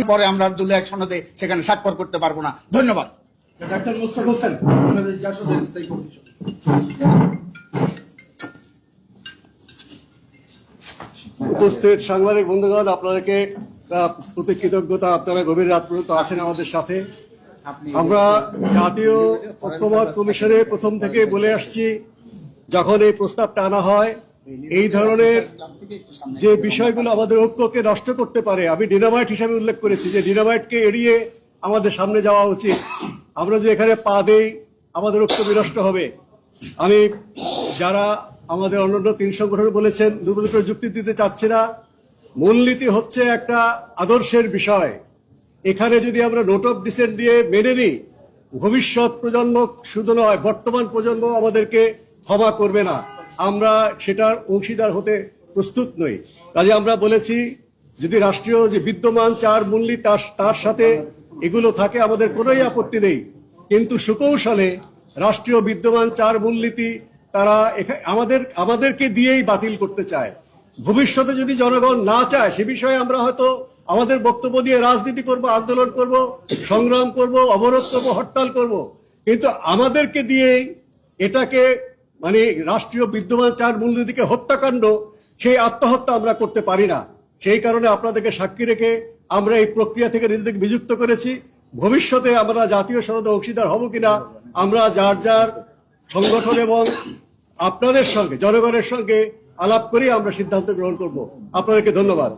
পরে আমরা জুলাই সনদে সেখানে স্বাক্ষর করতে পারবো না। ধন্যবাদ। ডাক্তার মোস্তাক হোসেন, বাংলাদেশ জাসদের স্থায়ী কমিশন। উপস্থিত সাংবাদিক বন্ধুগণ, আপনাদেরকে প্রতি কৃতজ্ঞতা। আপনারা গভীর রাত পর্যন্ত আছেন আমাদের সাথে। আমরা জাতীয় ঐক্যমত্য কমিশনে প্রথম থেকে বলে আসছি, যখন এই প্রস্তাবটা আনা হয়, এই ধরনের যে বিষয়গুলো আমাদের ঐক্যকে নষ্ট করতে পারে, আমি ডিনামাইট হিসাবে উল্লেখ করেছি যে ডিনামাইটকে এড়িয়ে আমাদের সামনে যাওয়া উচিত। আমরা যে এখানে পা দেই, আমাদের ঐক্য বিনষ্ট হবে। আমি যারা আমাদের অন্যান্য 3 সংগঠন বলেছেন, দুটো যুক্তি দিতে চাচ্ছি না। মূলনীতি হচ্ছে একটা আদর্শের বিষয়। এখানে যদি আমরা নোট অফ ডিসেন্ট দিয়ে মেনে নিই, ভবিষ্যৎ প্রজন্ম শুধু নয়, বর্তমান প্রজন্ম আমাদেরকে ক্ষমা করবে না। আমরা সেটার অংশীদার হতে প্রস্তুত নই। কাজে আমরা বলেছি, যদি রাষ্ট্রীয় যে বিদ্যমান 4 মূলনীতি তার সাথে এগুলো থাকে, আমাদের কোনোই আপত্তি নেই। কিন্তু সুকৌশলে রাষ্ট্রীয় বিদ্যমান 4 মূলনীতি তারা আমাদেরকে দিয়েই বাতিল করতে চায়। ভবিষ্যতে যদি জনগণ না চায়, সে বিষয়ে আমরা হয়তো আমাদের বক্তব্য দিয়ে রাজনীতি করব, আন্দোলন করব, সংগ্রাম করব, অবরোধ করব, হরতাল করব, কিন্তু আমাদেরকে দিয়েই এটাকে মানে রাষ্ট্রীয় বিদ্যমান 4 মূলনীতিকে হত্যাকাণ্ড, সেই আত্মহত্যা আমরা করতে পারি না। সেই কারণে আপনাদেরকে সাক্ষী রেখে আমরা এই প্রক্রিয়া থেকে নিজেদেরকে বিযুক্ত করেছি। ভবিষ্যতে আমরা জাতীয় সনদে অংশীদার হব কিনা, আমরা যার যার সংগঠন এবং আপনাদের সঙ্গে, জনগণের সঙ্গে আলাপ করে আমরা সিদ্ধান্ত গ্রহণ করব। আপনাদেরকে ধন্যবাদ।